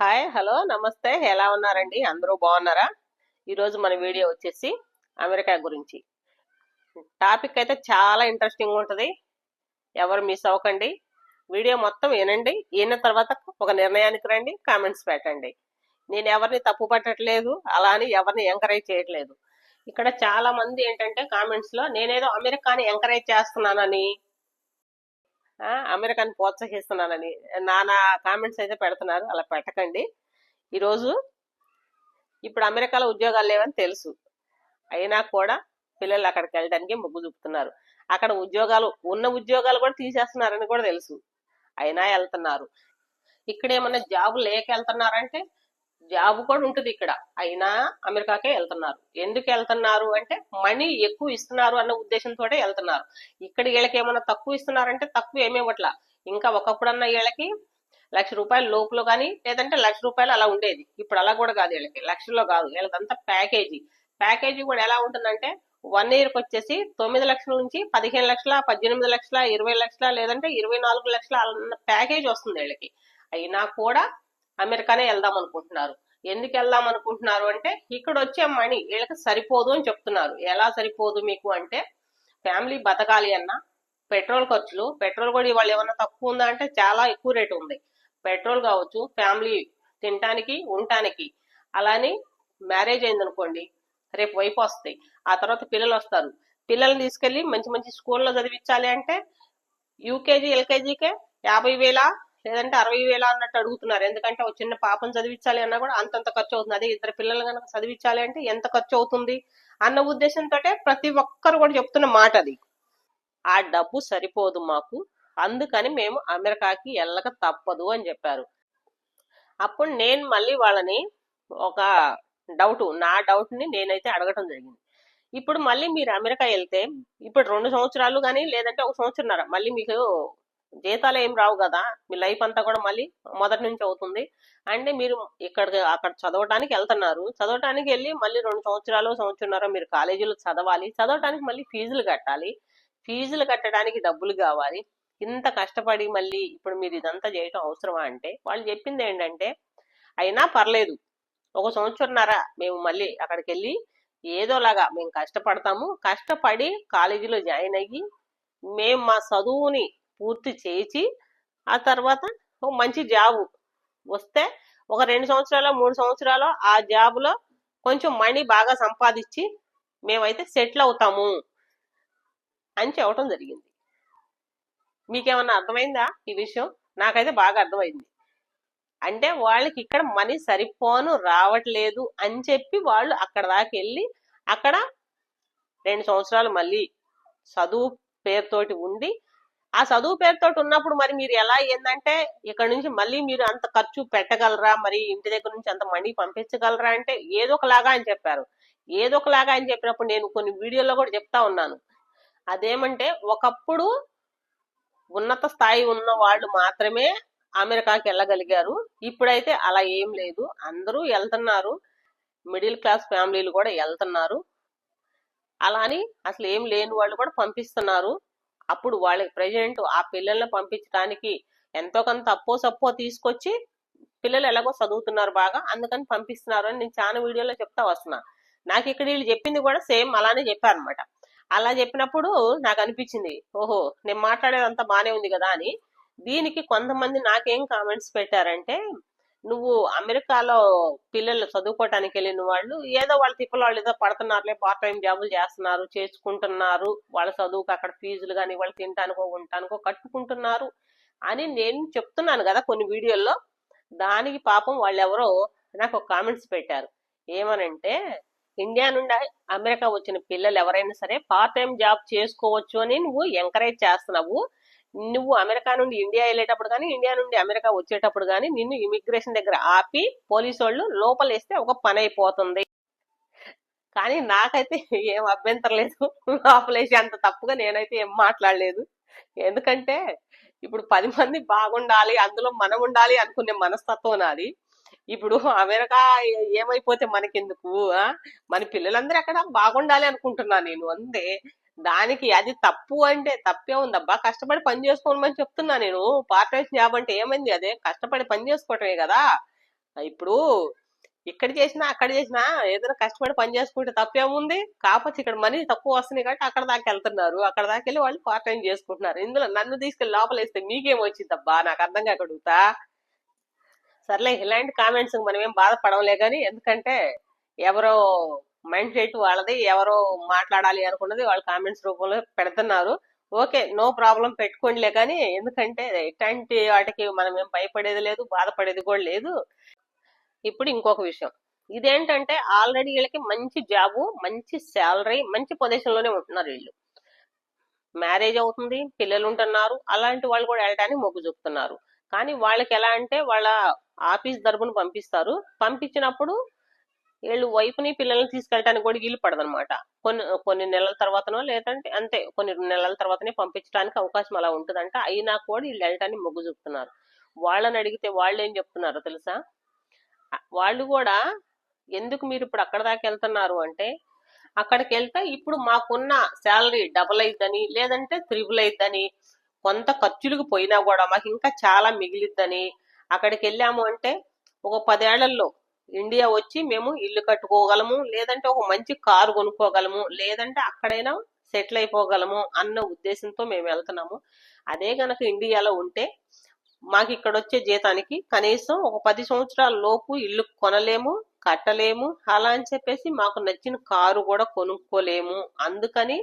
Hi hello నమస్తే ఎలా ఉన్నారండి అందరూ బాగున్నారా? ఈరోజు మన వీడియో వచ్చేసి అమెరికా గురించి. టాపిక్ అయితే చాలా ఇంట్రెస్టింగ్ ఉంటుంది. ఎవరు మిస్ అవ్వకండి. వీడియో మొత్తం వినండి. విన్న తర్వాత ఒక నిర్ణయానికి రండి, కామెంట్స్ పెట్టండి. నేను ఎవరిని తప్పు పట్టట్లేదు, అలా అని ఎవరిని ఎంకరేజ్ చేయట్లేదు. ఇక్కడ చాలా మంది ఏంటంటే కామెంట్స్ లో నేనేదో అమెరికాని ఎంకరేజ్ చేస్తున్నానని, అమెరికాని ప్రోత్సహిస్తున్నానని నానా కామెంట్స్ అయితే పెడుతున్నారు. అలా పెట్టకండి. ఈరోజు ఇప్పుడు అమెరికాలో ఉద్యోగాలు లేవని తెలుసు, అయినా కూడా పిల్లలు అక్కడికి వెళ్ళడానికి మొగ్గు చూపుతున్నారు. అక్కడ ఉన్న ఉద్యోగాలు కూడా తీసేస్తున్నారని కూడా తెలుసు, అయినా వెళ్తున్నారు. ఇక్కడ ఏమన్నా జాబ్ లేక వెళ్తున్నారంటే జాబ్ కూడా ఉంటుంది ఇక్కడ, అయినా అమెరికాకే వెళ్తున్నారు. ఎందుకు వెళ్తున్నారు అంటే మనీ ఎక్కువ ఇస్తున్నారు అన్న ఉద్దేశంతో వెళ్తున్నారు. ఇక్కడ వీళ్ళకి ఏమన్నా తక్కువ ఇస్తున్నారంటే తక్కువ ఏమేవట్లా. ఇంకా ఒకప్పుడన్నా వీళ్ళకి ₹1,00,000 లోపల కానీ లేదంటే ₹1,00,000 అలా ఉండేది. ఇప్పుడు అలా కూడా కాదు, వీళ్ళకి లక్షల్లో కాదు, వీళ్ళదంతా ప్యాకేజీ కూడా ఎలా ఉంటుందంటే 1 ఇయర్కి వచ్చేసి 9 లక్షల నుంచి 15 లక్షల, 18 లక్షల, 20 లక్షల, లేదంటే 24 లక్షల అన్న ప్యాకేజ్ వస్తుంది వీళ్ళకి. అయినా కూడా అమెరికానే వెళ్దాం అనుకుంటున్నారు. ఎందుకు వెళ్దాం అనుకుంటున్నారు అంటే ఇక్కడ వచ్చే మనీ వీళ్ళకి సరిపోదు అని చెప్తున్నారు. ఎలా సరిపోదు మీకు అంటే, ఫ్యామిలీ బతకాలి అన్నా పెట్రోల్ ఖర్చులు, పెట్రోల్ కూడా ఇవాళ ఏమన్నా తక్కువ ఉందా అంటే చాలా ఎక్కువ రేటు ఉంది. పెట్రోల్ కావచ్చు, ఫ్యామిలీ తినటానికి ఉండటానికి. అలాని మ్యారేజ్ అయిందనుకోండి, రేపు వైఫ్ వస్తాయి, ఆ తర్వాత పిల్లలు వస్తారు. పిల్లల్ని తీసుకెళ్లి మంచి మంచి స్కూల్లో చదివించాలి అంటే యూకేజీ ఎల్కేజీకే 50,000 లేదంటే 60,000 అన్నట్టు అడుగుతున్నారు. ఎందుకంటే ఒక చిన్న పాపను చదివించాలి అన్నా కూడా అంతంత ఖర్చు అవుతుంది. అదే ఇద్దరు పిల్లలు కనుక చదివించాలి అంటే ఎంత ఖర్చు అవుతుంది అన్న ఉద్దేశంతో ప్రతి ఒక్కరు కూడా చెప్తున్న మాట అది. ఆ డబ్బు సరిపోదు మాకు, అందుకని మేము అమెరికాకి వెళ్ళక తప్పదు అని చెప్పారు. అప్పుడు నేను మళ్ళీ వాళ్ళని ఒక నా డౌట్ ని నేనైతే అడగటం జరిగింది. ఇప్పుడు మళ్ళీ మీరు అమెరికా వెళ్తే ఇప్పుడు 2 సంవత్సరాలు కానీ లేదంటే 1 సంవత్సరంన్నర మళ్ళీ మీకు జీతాలు ఏం రావు కదా, మీ లైఫ్ అంతా కూడా మళ్ళీ మొదటి నుంచి అవుతుంది. అంటే మీరు అక్కడ చదవటానికి వెళ్తున్నారు. చదవటానికి వెళ్ళి మళ్ళీ 2 సంవత్సరాలు సంవత్సరంన్నర మీరు కాలేజీలో చదవాలి. చదవటానికి మళ్ళీ ఫీజులు కట్టాలి. ఫీజులు కట్టడానికి డబ్బులు కావాలి. ఇంత కష్టపడి మళ్ళీ ఇప్పుడు మీరు ఇదంతా చేయటం అవసరమా అంటే వాళ్ళు చెప్పింది ఏంటంటే, అయినా పర్లేదు, 1 సంవత్సరంన్నర మేము మళ్ళీ అక్కడికి వెళ్ళి ఏదోలాగా మేము కష్టపడతాము. కష్టపడి కాలేజీలో జాయిన్ అయ్యి మేము మా చదువుని పూర్తి చేసి ఆ తర్వాత ఒక మంచి జాబ్ వస్తే ఒక 2 సంవత్సరాలు 3 సంవత్సరాలు ఆ జాబ్ లో కొంచెం మనీ బాగా సంపాదించి మేమైతే సెటిల్ అవుతాము అని చెప్పడం జరిగింది. మీకేమన్నా అర్థమైందా ఈ విషయం? నాకైతే బాగా అర్థమైంది. అంటే వాళ్ళకి ఇక్కడ మనీ సరిపోను రావట్లేదు అని చెప్పి వాళ్ళు అక్కడ దాకా వెళ్ళి అక్కడ 2 సంవత్సరాలు మళ్ళీ చదువు పేరుతోటి ఉండి, ఆ చదువు పేరుతోటి ఉన్నప్పుడు మరి మీరు ఎలా ఏందంటే ఇక్కడ నుంచి మళ్ళీ మీరు అంత ఖర్చు పెట్టగలరా, మరి ఇంటి దగ్గర నుంచి అంత మనీ పంపించగలరా అంటే ఏదో ఒకలాగా అని చెప్పారు. ఏదో ఒకలాగా అని చెప్పినప్పుడు నేను కొన్ని వీడియోలో కూడా చెప్తా ఉన్నాను. అదేమంటే ఒకప్పుడు ఉన్నత స్థాయి ఉన్న వాళ్ళు మాత్రమే అమెరికాకి వెళ్ళగలిగారు. ఇప్పుడైతే అలా ఏం లేదు, అందరూ వెళ్తున్నారు. మిడిల్ క్లాస్ ఫ్యామిలీలు కూడా వెళ్తున్నారు. అలా అని అసలు ఏం లేని వాళ్ళు కూడా పంపిస్తున్నారు. అప్పుడు వాళ్ళకి ప్రెజెంట్ ఆ పిల్లల్ని పంపించడానికి ఎంతో కొంత అప్పో సప్పో తీసుకొచ్చి పిల్లలు ఎలాగో చదువుతున్నారు బాగా, అందుకని పంపిస్తున్నారు అని నేను చాలా వీడియోలో చెప్తా వస్తున్నా. నాకు ఇక్కడ వీళ్ళు చెప్పింది కూడా సేమ్ అలానే చెప్పారు అనమాట. అలా చెప్పినప్పుడు నాకు అనిపించింది, ఓహో నేను మాట్లాడేదంతా బానే ఉంది కదా అని. దీనికి కొంతమంది నాకేం కామెంట్స్ పెట్టారంటే, నువ్వు అమెరికాలో పిల్లలు చదువుకోవటానికి వెళ్ళిన వాళ్ళు ఏదో వాళ్ళ తిప్పలు వాళ్ళు ఏదో పడుతున్నారులే, పార్ట్ టైం జాబులు చేస్తున్నారు, చేసుకుంటున్నారు, వాళ్ళ చదువుకు అక్కడ ఫీజులు కానీ వాళ్ళు తినటానికో ఉండటానికో కట్టుకుంటున్నారు అని నేను చెప్తున్నాను కదా కొన్ని వీడియోల్లో. దానికి పాపం వాళ్ళెవరో నాకు ఒక కామెంట్స్ పెట్టారు. ఏమనంటే, ఇండియా నుండి అమెరికా వచ్చిన పిల్లలు ఎవరైనా సరే పార్ట్ టైం జాబ్ చేసుకోవచ్చు అని నువ్వు ఎంకరేజ్ చేస్తున్నావు. నువ్వు అమెరికా నుండి ఇండియా వెళ్ళేటప్పుడు కానీ ఇండియా నుండి అమెరికా వచ్చేటప్పుడు కానీ నిన్ను ఇమిగ్రేషన్ దగ్గర ఆపి పోలీసు వాళ్ళు లోపలేస్తే ఒక పని అయిపోతుంది. కానీ నాకైతే ఏం అభ్యంతరం లేదు, లోపలేసి అంత తప్పుగా నేనైతే ఏం మాట్లాడలేదు. ఎందుకంటే ఇప్పుడు 10 మంది బాగుండాలి, అందులో మనం ఉండాలి అనుకునే మనస్తత్వం నాది. ఇప్పుడు అమెరికా ఏమైపోతే మనకెందుకు, మన పిల్లలందరూ అక్కడ బాగుండాలి అనుకుంటున్నా నేను, అంతే. దానికి అది తప్పు అంటే తప్పే ఉందబ్బా, కష్టపడి పని చేసుకోమని చెప్తున్నా నేను. పార్ట్ టైం జాబ్ అంటే ఏమైంది, అదే కష్టపడి పని చేసుకోవటమే కదా. ఇప్పుడు ఇక్కడ చేసినా అక్కడ చేసినా ఏదైనా కష్టపడి పని చేసుకుంటే తప్పేముంది. కాకపోతే ఇక్కడ మనీ తక్కువ వస్తున్నాయి కాబట్టి అక్కడ దాకా వెళ్తున్నారు. అక్కడ దాకా వెళ్ళి వాళ్ళు పార్ట్ టైం చేసుకుంటున్నారు. ఇందులో నన్ను తీసుకెళ్లి లోపల వేస్తే మీకేం వచ్చిందబ్బా, నాకు అర్థం కాక అడుగుతా. సర్లే, ఇలాంటి కామెంట్స్ మనం ఏం బాధపడవలే గాని, ఎందుకంటే ఎవరో మైండ్ సెట్ వాళ్ళది, ఎవరో మాట్లాడాలి అనుకున్నది వాళ్ళు కామెంట్స్ రూపంలో పెడుతున్నారు. ఓకే, నో ప్రాబ్లం, పెట్టుకోండిలే. కానీ ఎందుకంటే ఇట్లాంటి వాటికి మనం ఏం భయపడేది లేదు, బాధపడేది కూడా లేదు. ఇప్పుడు ఇంకొక విషయం, ఇదేంటంటే ఆల్రెడీ వీళ్ళకి మంచి జాబు, మంచి శాలరీ, మంచి పొజిషన్ లోనే ఉంటున్నారు వీళ్ళు. మ్యారేజ్ అవుతుంది, పిల్లలు ఉంటున్నారు, అలాంటి వాళ్ళు కూడా వెళ్ళడానికి మొగ్గు చూపుతున్నారు. కానీ వాళ్ళకి ఎలా అంటే వాళ్ళ ఆఫీస్ తరపున పంపిస్తారు. పంపించినప్పుడు వీళ్ళు వైఫ్ని పిల్లల్ని తీసుకెళ్ళడానికి కూడా వీలు పడదనమాట. కొన్ని కొన్ని నెలల తర్వాతనో, లేదంటే అంతే కొన్ని నెలల తర్వాతనే పంపించడానికి అవకాశం అలా ఉంటుందంట. అయినా కూడా వీళ్ళు వెళ్ళటానికి మొగ్గు చూపుతున్నారు. వాళ్ళని అడిగితే వాళ్ళు ఏం చెప్తున్నారో తెలుసా? వాళ్ళు కూడా ఎందుకు మీరు ఇప్పుడు అక్కడ దాకా వెళ్తున్నారు అంటే, అక్కడికి వెళ్తే ఇప్పుడు మాకున్న శాలరీ డబుల్ అయిద్దని, లేదంటే త్రిబుల్ అయిద్దని, కొంత ఖర్చులకు పోయినా కూడా మాకు ఇంకా చాలా మిగిలిద్దని, అక్కడికి వెళ్ళాము అంటే ఒక 10 ఏళ్లలో ఇండియా వచ్చి మేము ఇల్లు కట్టుకోగలము, లేదంటే ఒక మంచి కారు కొనుక్కోగలము, లేదంటే అక్కడైనా సెటిల్ అయిపోగలము అన్న ఉద్దేశంతో మేము వెళ్తున్నాము. అదే గనక ఇండియాలో ఉంటే మాకు ఇక్కడ వచ్చే జీతానికి కనీసం ఒక 10 సంవత్సరాల లోపు ఇల్లు కొనలేము, కట్టలేము. అలా అని చెప్పేసి మాకు నచ్చిన కారు కూడా కొనుక్కోలేము. అందుకని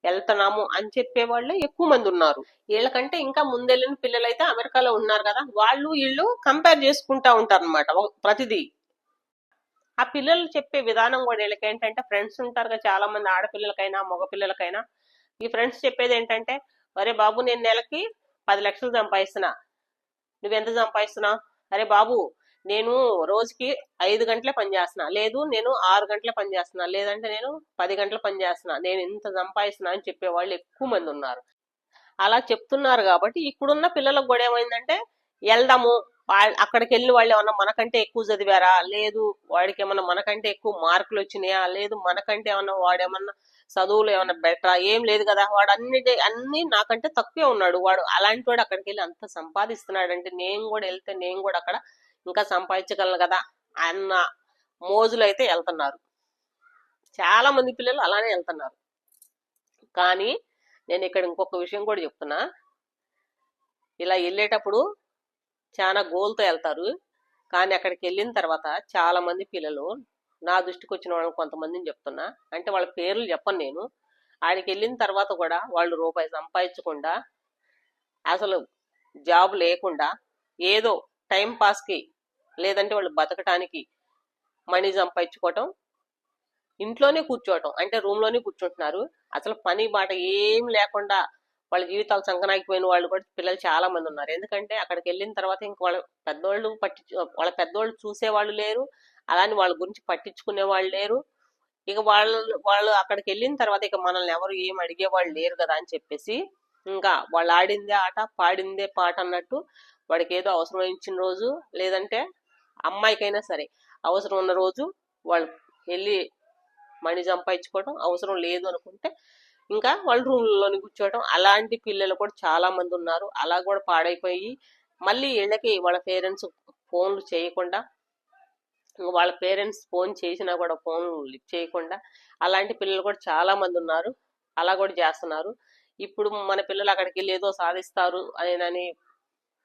వెళ్తున్నాము అని చెప్పే వాళ్ళే ఎక్కువ మంది ఉన్నారు. వీళ్ళకంటే ఇంకా ముందెళ్ళిన పిల్లలు అయితే అమెరికాలో ఉన్నారు కదా, వాళ్ళు వీళ్ళు కంపేర్ చేసుకుంటా ఉంటారు అనమాట ప్రతిదీ. ఆ పిల్లలు చెప్పే విధానం కూడా వీళ్ళకి ఏంటంటే, ఫ్రెండ్స్ ఉంటారు కదా చాలా మంది, ఆడపిల్లలకైనా మగ పిల్లలకైనా. ఈ ఫ్రెండ్స్ చెప్పేది ఏంటంటే, అరే బాబు నేను నెలకి 10 లక్షలు సంపాదిస్తున్నా, నువ్వెంత సంపాదిస్తున్నావు? అరే బాబు నేను రోజుకి 5 గంటలే పని చేస్తున్నా, లేదు నేను 6 గంటలే పని చేస్తున్నా, లేదంటే నేను 10 గంటలు పని చేస్తున్నా, నేను ఇంత సంపాదిస్తున్నా అని చెప్పే వాళ్ళు ఎక్కువ మంది ఉన్నారు. అలా చెప్తున్నారు కాబట్టి ఇప్పుడున్న పిల్లలకు కూడా ఏమైందంటే, వెళ్దాము, అక్కడికి వెళ్ళిన వాళ్ళు ఏమన్నా మనకంటే ఎక్కువ చదివారా, లేదు వాడికి ఏమన్నా మనకంటే ఎక్కువ మార్కులు వచ్చినాయా, లేదు మనకంటే ఏమన్నా వాడేమన్నా చదువులు ఏమన్నా బెటరా, ఏం లేదు కదా, వాడు అన్ని నాకంటే తక్కువే ఉన్నాడు, వాడు అలాంటి వాడు అక్కడికి వెళ్ళి అంత సంపాదిస్తున్నాడు అంటే నేను కూడా వెళ్తే నేను కూడా అక్కడ ఇంకా సంపాదించగలను కదా అన్న మోజులు అయితే వెళ్తున్నారు. చాలా మంది పిల్లలు అలానే వెళ్తున్నారు. కానీ నేను ఇక్కడ ఇంకొక విషయం కూడా చెప్తున్నా, ఇలా వెళ్ళేటప్పుడు చాలా గోల్తో వెళ్తారు. కానీ అక్కడికి వెళ్ళిన తర్వాత చాలా మంది పిల్లలు, నా దృష్టికి వచ్చిన వాళ్ళని కొంతమందిని చెప్తున్నా, అంటే వాళ్ళ పేర్లు చెప్పను నేను, ఆడికి వెళ్ళిన తర్వాత కూడా వాళ్ళు రూపాయి సంపాదించకుండా, అసలు జాబ్ లేకుండా, ఏదో టైం పాస్కి లేదంటే వాళ్ళు బతకటానికి మనీ సంపాదించుకోవటం, ఇంట్లోనే కూర్చోవటం, అంటే రూమ్లోనే కూర్చుంటున్నారు. అసలు పని బాట ఏం లేకుండా వాళ్ళ జీవితాలు సంకనాగిపోయిన వాళ్ళు కూడా పిల్లలు చాలా మంది ఉన్నారు. ఎందుకంటే అక్కడికి వెళ్ళిన తర్వాత ఇంక వాళ్ళ పెద్దోళ్ళు వాళ్ళ పెద్దోళ్ళు చూసేవాళ్ళు లేరు, అలాని వాళ్ళ గురించి పట్టించుకునే వాళ్ళు లేరు. ఇక వాళ్ళు అక్కడికి వెళ్ళిన తర్వాత ఇక మనల్ని ఎవరు ఏం అడిగేవాళ్ళు లేరు కదా అని చెప్పేసి, ఇంకా వాళ్ళు ఆడిందే ఆట, పాడిందే పాట అన్నట్టు, వాడికి ఏదో అవసరం ఇచ్చిన రోజు, లేదంటే అమ్మాయికైనా సరే అవసరం ఉన్న రోజు వాళ్ళు వెళ్ళి మనీ సంపాదించుకోవడం, అవసరం లేదు అనుకుంటే ఇంకా వాళ్ళ రూమ్లోని కూర్చోవడం. అలాంటి పిల్లలు కూడా చాలా మంది ఉన్నారు. అలా కూడా పాడైపోయి మళ్ళీ ఇళ్ళకి వాళ్ళ పేరెంట్స్ ఫోన్లు చేయకుండా, వాళ్ళ పేరెంట్స్ ఫోన్ చేసినా కూడా ఫోన్ లిఫ్ట్ చేయకుండా, అలాంటి పిల్లలు కూడా చాలా మంది ఉన్నారు. అలా కూడా చేస్తున్నారు. ఇప్పుడు మన పిల్లలు అక్కడికి వెళ్ళి ఏదో సాధిస్తారు అని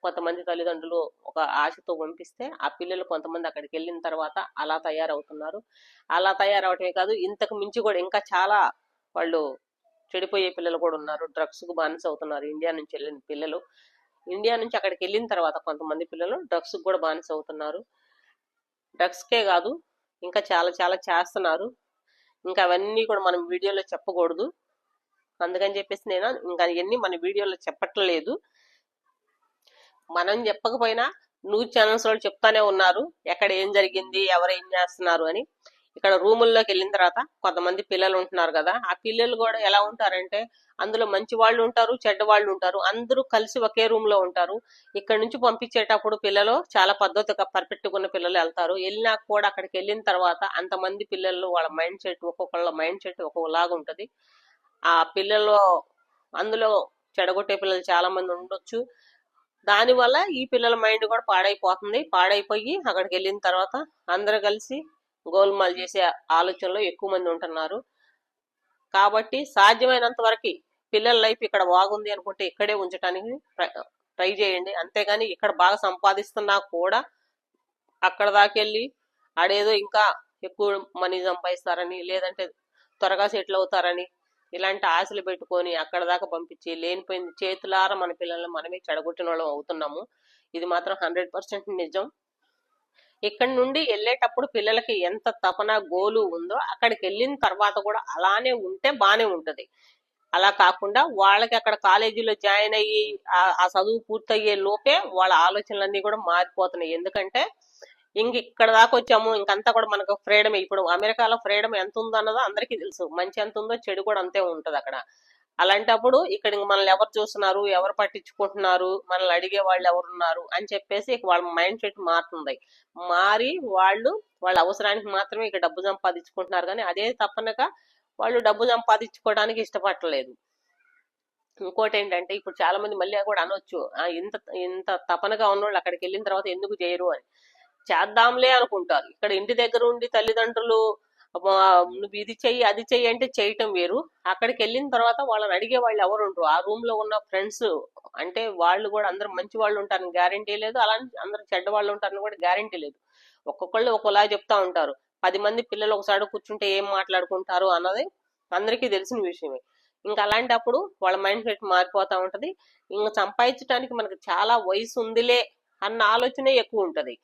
కొంతమంది తల్లిదండ్రులు ఒక ఆశతో పంపిస్తే, ఆ పిల్లలు కొంతమంది అక్కడికి వెళ్ళిన తర్వాత అలా తయారవుతున్నారు. అలా తయారవటమే కాదు, ఇంతకు మించి కూడా ఇంకా చాలా వాళ్ళు చెడిపోయే పిల్లలు కూడా ఉన్నారు. డ్రగ్స్కు బానిస అవుతున్నారు ఇండియా నుంచి వెళ్ళిన పిల్లలు. ఇండియా నుంచి అక్కడికి వెళ్ళిన తర్వాత కొంతమంది పిల్లలు డ్రగ్స్కి కూడా బానిస అవుతున్నారు. డ్రగ్స్కే కాదు ఇంకా చాలా చాలా చేస్తున్నారు. ఇంకా అవన్నీ కూడా మనం వీడియోలో చెప్పకూడదు, అందుకని చెప్పేసి నేను ఇంకా అవన్నీ మన వీడియోలో చెప్పట్లేదు. మనం చెప్పకపోయినా న్యూస్ ఛానల్స్ వాళ్ళు చెప్తానే ఉన్నారు ఎక్కడ ఏం జరిగింది, ఎవరు ఏం చేస్తున్నారు అని. ఇక్కడ రూముల్లోకి వెళ్ళిన తర్వాత కొంతమంది పిల్లలు ఉంటున్నారు కదా, ఆ పిల్లలు కూడా ఎలా ఉంటారంటే, అందులో మంచి వాళ్ళు ఉంటారు, చెడ్డ వాళ్ళు ఉంటారు, అందరూ కలిసి ఒకే రూమ్ లో ఉంటారు. ఇక్కడ నుంచి పంపించేటప్పుడు పిల్లలు చాలా పద్ధతిగా పర్ఫెక్ట్గా ఉన్న పిల్లలు వెళ్తారు. వెళ్ళినా కూడా అక్కడికి వెళ్ళిన తర్వాత అంతమంది పిల్లలు వాళ్ళ మైండ్ సెట్, ఒక్కొక్కళ్ళ మైండ్ సెట్ ఒక్కొక్కలాగా ఉంటది. ఆ పిల్లలు అందులో చెడగొట్టే పిల్లలు చాలా మంది ఉండొచ్చు, దానివల్ల ఈ పిల్లల మైండ్ కూడా పాడైపోతుంది. పాడైపోయి అక్కడికి వెళ్ళిన తర్వాత అందరూ కలిసి గోల్మాల్ చేసే ఆలోచనలో ఎక్కువ మంది ఉంటున్నారు. కాబట్టి సాధ్యమైనంత వరకు పిల్లల లైఫ్ ఇక్కడ బాగుంది అనుకుంటే ఇక్కడే ఉంచడానికి ట్రై చేయండి. అంతేగాని ఇక్కడ బాగా సంపాదిస్తున్నా కూడా అక్కడ దాకెళ్ళి ఆడేదో ఇంకా ఎక్కువ మనీ సంపాదిస్తారని, లేదంటే త్వరగా సెటిల్ అవుతారని ఇలాంటి ఆశలు పెట్టుకొని అక్కడ దాకా పంపించి లేనిపోయింది చేతులారా మన పిల్లల్ని మనమే చెడగొట్టిన వాళ్ళం అవుతున్నాము. ఇది మాత్రం 100% నిజం. ఇక్కడి నుండి వెళ్ళేటప్పుడు పిల్లలకి ఎంత తపన గోలు ఉందో అక్కడికి వెళ్ళిన తర్వాత కూడా అలానే ఉంటే బానే ఉంటది. అలా కాకుండా వాళ్ళకి అక్కడ కాలేజీలో జాయిన్ అయ్యి ఆ చదువు పూర్తయ్యే లోపే వాళ్ళ ఆలోచనలన్నీ కూడా మారిపోతున్నాయి. ఎందుకంటే ఇంక ఇక్కడ దాకా వచ్చాము, ఇంకంతా కూడా మనకు ఫ్రీడమ్. ఇప్పుడు అమెరికాలో ఫ్రీడమ్ ఎంత ఉందో అన్నదో అందరికీ తెలుసు. మంచి ఎంత ఉందో చెడు కూడా అంతే ఉంటది అక్కడ. అలాంటప్పుడు ఇక్కడ మనల్ని ఎవరు చూస్తున్నారు, ఎవరు పట్టించుకుంటున్నారు, మనల్ని అడిగే వాళ్ళు ఎవరున్నారు అని చెప్పేసి వాళ్ళ మైండ్ సెట్ మారుతుంది. మారి వాళ్ళ అవసరానికి మాత్రమే ఇక డబ్బు సంపాదించుకుంటున్నారు. కానీ అదే తప్పనక వాళ్ళు డబ్బు సంపాదించుకోవడానికి ఇష్టపడలేదు. ఇంకోటి ఏంటంటే ఇప్పుడు చాలా మంది మళ్ళీ కూడా అనొచ్చు, ఇంత ఇంత తపనగా ఉన్నోళ్ళు అక్కడికి వెళ్ళిన తర్వాత ఎందుకు చేయరు అని. చేద్దాంలే అనుకుంటారు. ఇక్కడ ఇంటి దగ్గర ఉండి తల్లిదండ్రులు నువ్వు ఇది చెయ్యి అది చెయ్యి అంటే చేయటం వేరు. అక్కడికి వెళ్ళిన తర్వాత వాళ్ళని అడిగే వాళ్ళు ఎవరు ఉండరు. ఆ రూమ్ లో ఉన్న ఫ్రెండ్స్ అంటే వాళ్ళు కూడా అందరు మంచి వాళ్ళు ఉంటారని గ్యారంటీ లేదు, అలాంటి అందరు చెడ్డ వాళ్ళు ఉంటారని కూడా గ్యారంటీ లేదు. ఒక్కొక్కళ్ళు ఒక్కోలా చెప్తా ఉంటారు. 10 మంది పిల్లలు ఒకసారి కూర్చుంటే ఏం మాట్లాడుకుంటారు అన్నది అందరికీ తెలిసిన విషయమే. ఇంకా అలాంటప్పుడు వాళ్ళ మైండ్ సెట్ మారిపోతా ఉంటది. ఇంకా సంపాదించడానికి మనకు చాలా వయసు ఉందిలే అన్న ఆలోచనే ఎక్కువ ఉంటది.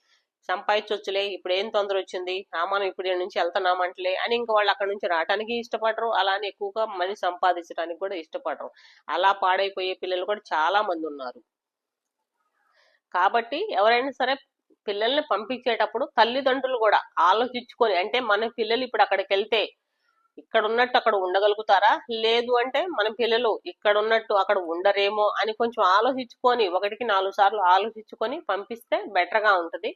సంపాదించవచ్చులే, ఇప్పుడు ఏం తొందర వచ్చింది, మనం ఇప్పుడు నుంచి వెళ్తున్నామంటలే అని ఇంకా వాళ్ళు అక్కడ నుంచి రావడానికి ఇష్టపడరు. అలానే ఎక్కువగా మనీ సంపాదించడానికి కూడా ఇష్టపడరు. అలా పాడైపోయే పిల్లలు కూడా చాలా మంది ఉన్నారు. కాబట్టి ఎవరైనా సరే పిల్లల్ని పంపించేటప్పుడు తల్లిదండ్రులు కూడా ఆలోచించుకొని, అంటే మన పిల్లలు ఇప్పుడు అక్కడికి వెళ్తే ఇక్కడ ఉన్నట్టు అక్కడ ఉండగలుగుతారా, లేదు అంటే మన పిల్లలు ఇక్కడ ఉన్నట్టు అక్కడ ఉండరేమో అని కొంచెం ఆలోచించుకొని 1కి 4 సార్లు ఆలోచించుకొని పంపిస్తే బెటర్ గా ఉంటది.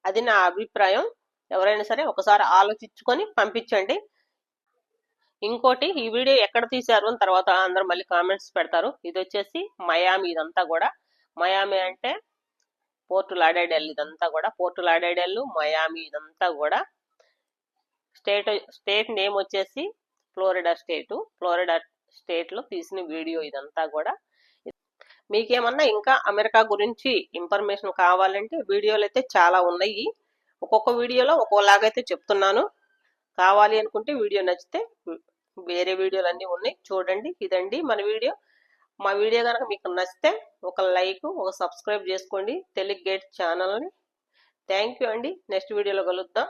అది నా అభిప్రాయం. ఎవరైనా సరే ఒకసారి ఆలోచించుకొని పంపించండి. ఇంకోటి, ఈ వీడియో ఎక్కడ తీశారు అని తర్వాత అందరు మళ్ళీ కామెంట్స్ పెడతారు. ఇది వచ్చేసి మయామి. ఇదంతా కూడా మయామి అంటే పోర్ట్ లాడర్డేల్. ఇదంతా కూడా పోర్ట్ లాడర్డేల్, మయామి. ఇదంతా కూడా స్టేట్ నేమ్ వచ్చేసి ఫ్లోరిడా స్టేట్. ఫ్లోరిడా స్టేట్ లో తీసిన వీడియో ఇదంతా కూడా. మీకేమన్నా ఇంకా అమెరికా గురించి ఇన్ఫర్మేషన్ కావాలంటే వీడియోలు అయితే చాలా ఉన్నాయి. ఒక్కొక్క వీడియోలో ఒక్కోలాగైతే చెప్తున్నాను. కావాలి అనుకుంటే వీడియో నచ్చితే వేరే వీడియోలు అన్నీ ఉన్నాయి, చూడండి. ఇదండి మన వీడియో. మా వీడియో కనుక మీకు నచ్చితే ఒక లైక్, ఒక సబ్స్క్రైబ్ చేసుకోండి తెలుగు గేట్ ఛానల్ని. థ్యాంక్ యూ అండి. నెక్స్ట్ వీడియోలో కలుద్దాం.